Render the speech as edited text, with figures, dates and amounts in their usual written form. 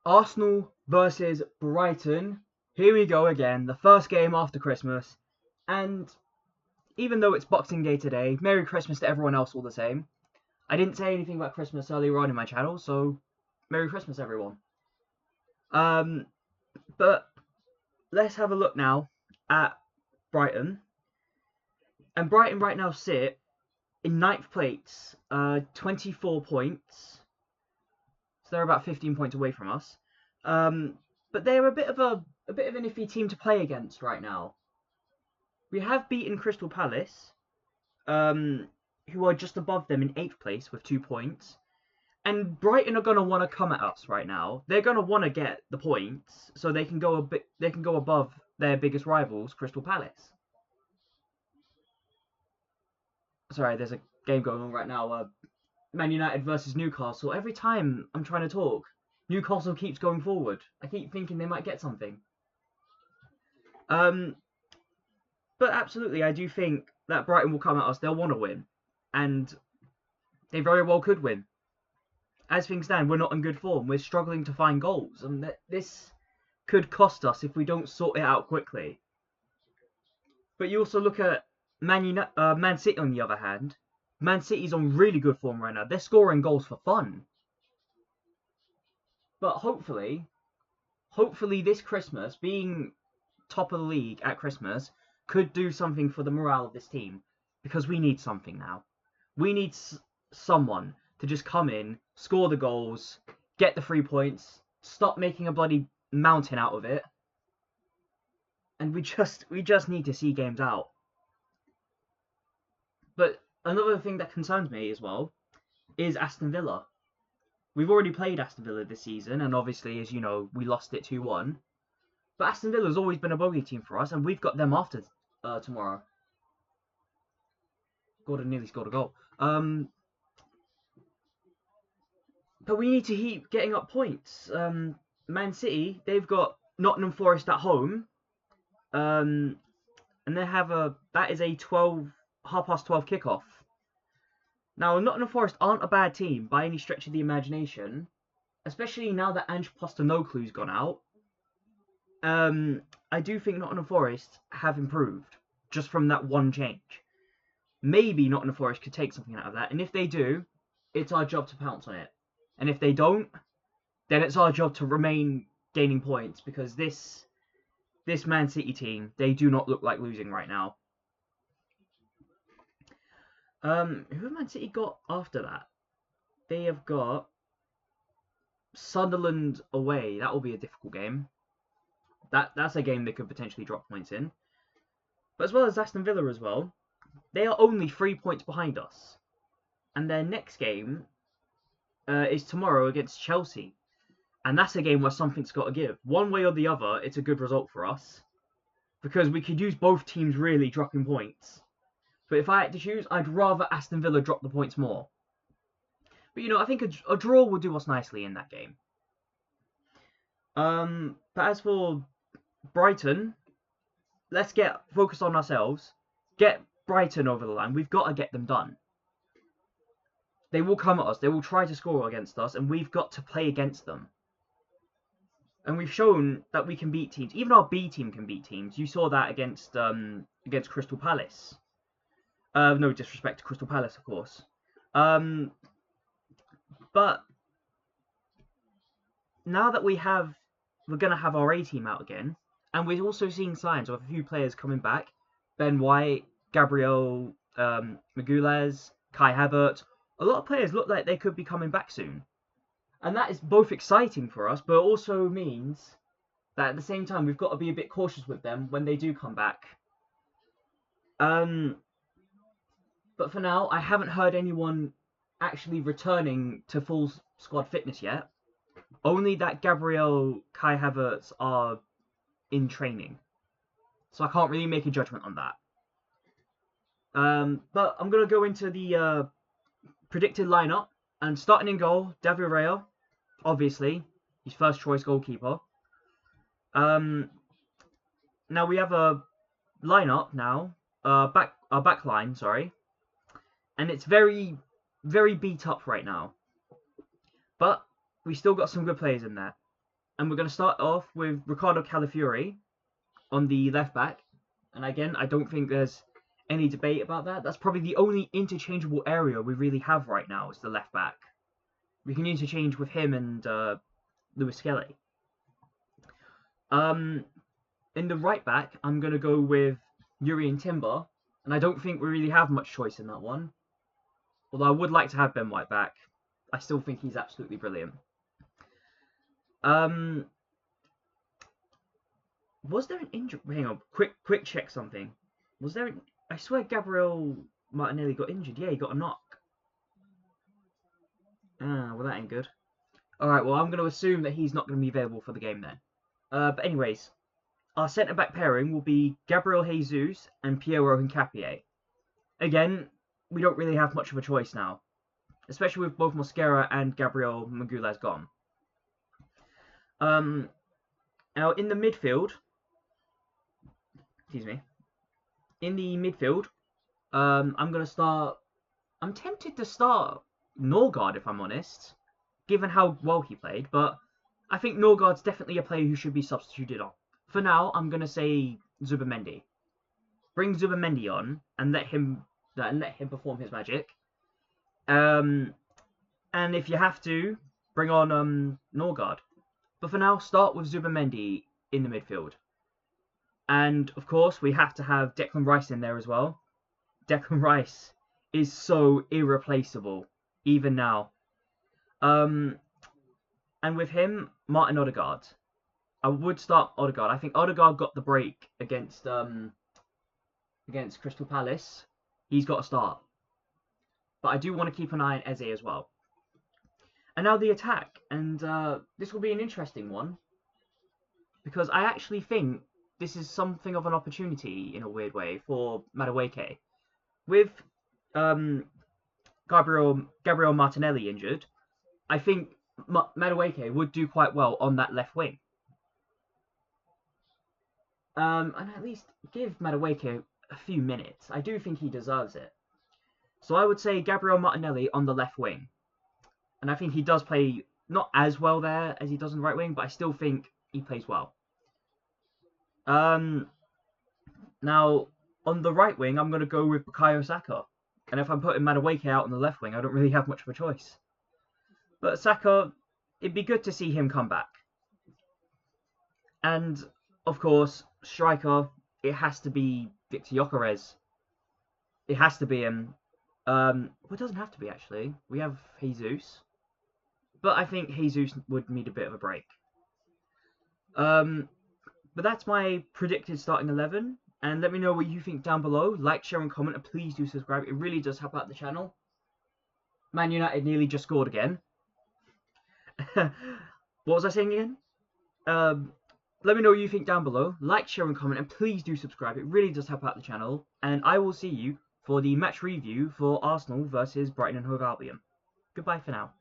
Arsenal versus Brighton. Here we go again, the first game after Christmas. And even though it's Boxing Day today, Merry Christmas to everyone else all the same. I didn't say anything about Christmas earlier on in my channel, so Merry Christmas everyone. But let's have a look now at Brighton. And Brighton right now sit in ninth place, 24 points. So they're about 15 points away from us. But they're a bit of an iffy team to play against right now. We have beaten Crystal Palace, who are just above them in 8th place with 2 points. And Brighton are going to want to come at us right now. They're going to want to get the points so they can go above their biggest rivals, Crystal Palace. Sorry, there's a game going on right now. Man United versus Newcastle. Every time I'm trying to talk, Newcastle keeps going forward. I keep thinking they might get something. But absolutely, I do think that Brighton will come at us. They'll want to win. And they very well could win. As things stand, we're not in good form. We're struggling to find goals. And this could cost us if we don't sort it out quickly. But you also look at Man City on the other hand. Man City's on really good form right now. They're scoring goals for fun. But hopefully this Christmas, being top of the league at Christmas, could do something for the morale of this team. Because we need something now. We need someone to just come in, score the goals, get the 3 points, stop making a bloody mountain out of it. And we just need to see games out. But another thing that concerns me as well is Aston Villa. We've already played Aston Villa this season, and obviously, as you know, we lost it 2-1. But Aston Villa's always been a bogey team for us, and we've got them after tomorrow. Gordon nearly scored a goal. But we need to keep getting up points. Man City, they've got Nottingham Forest at home. And they have that is a 12:30 kickoff. Now, Nottingham Forest aren't a bad team by any stretch of the imagination, especially now that Ange Postecoglou's gone out. I do think Nottingham Forest have improved just from that one change. Maybe Nottingham Forest could take something out of that, and if they do, it's our job to pounce on it. And if they don't, then it's our job to remain gaining points, because this Man City team, they do not look like losing right now. Who have Man City got after that? They have got Sunderland away. That will be a difficult game. That's a game they could potentially drop points in. But as well as Aston Villa as well, they are only 3 points behind us. And their next game is tomorrow against Chelsea. And that's a game where something's got to give. One way or the other, it's a good result for us. Because we could use both teams really dropping points. But if I had to choose, I'd rather Aston Villa drop the points more. But, you know, I think a draw would do us nicely in that game. But as for Brighton, let's get focused on ourselves. Get Brighton over the line. We've got to get them done. They will come at us. They will try to score against us, and we've got to play against them. And we've shown that we can beat teams. Even our B team can beat teams. You saw that against Crystal Palace. No disrespect to Crystal Palace, of course. But now that we're going to have our A team out again, and we're also seeing signs of a few players coming back. Ben White, Gabriel Magalhaes, Kai Havertz. A lot of players look like they could be coming back soon. And that is both exciting for us, but also means that at the same time, we've got to be a bit cautious with them when they do come back. But for now, I haven't heard anyone actually returning to full squad fitness yet. Only that Gabriel, Kai Havertz are in training. So I can't really make a judgment on that. But I'm going to go into the predicted lineup. And starting in goal, David Raya, obviously, his first choice goalkeeper. Now we have a lineup now, our back line, sorry. And it's very, very beat up right now. But we still got some good players in there. And we're going to start off with Ricardo Calafiori on the left back. And again, I don't think there's any debate about that. That's probably the only interchangeable area we really have right now is the left back. We can interchange with him and Lewis Skelly. In the right back, I'm going to go with Yuri and Timber. And I don't think we really have much choice in that one. Although I would like to have Ben White back. I still think he's absolutely brilliant. Was there an injury? Hang on, quick check something. Was there? I swear Gabriel Martinelli got injured. Yeah, he got a knock. Ah, well that ain't good. All right, well I'm going to assume that he's not going to be available for the game then. But anyways, our centre back pairing will be Gabriel Jesus and Piero Hincapié. Again, we don't really have much of a choice now, especially with both Mosquera and Gabriel Magalhaes gone. Now in the midfield, I'm tempted to start Norgard if I'm honest, given how well he played, but I think Norgard's definitely a player who should be substituted on. For now, I'm gonna say Zubimendi. Bring Zubimendi on and let him perform his magic. And if you have to, bring on Norgard. But for now, start with Zubimendi in the midfield. And of course, we have to have Declan Rice in there as well. Declan Rice is so irreplaceable, even now. And with him, Martin Odegaard. I would start Odegaard. I think Odegaard got the break against Crystal Palace. He's got to start. But I do want to keep an eye on Eze as well. And now the attack. And this will be an interesting one. Because I actually think this is something of an opportunity, in a weird way, for Madueke. With Gabriel Martinelli injured, I think Madueke would do quite well on that left wing. And at least give Madueke a few minutes. I do think he deserves it. So I would say Gabriel Martinelli on the left wing. And I think he does play not as well there as he does on the right wing, but I still think he plays well. Now, on the right wing, I'm going to go with Bukayo Saka. And if I'm putting Madueke out on the left wing, I don't really have much of a choice. But Saka, it'd be good to see him come back. And, of course, striker, it has to be Victor Gyökeres. It has to be him. Well, it doesn't have to be, actually. We have Jesus. But I think Jesus would need a bit of a break. But that's my predicted starting 11. And let me know what you think down below. Like, share, and comment. And please do subscribe. It really does help out the channel. Man United nearly just scored again. What was I saying again? Let me know what you think down below. Like, share, and comment. And please do subscribe. It really does help out the channel. And I will see you for the match review for Arsenal versus Brighton and Hove Albion. Goodbye for now.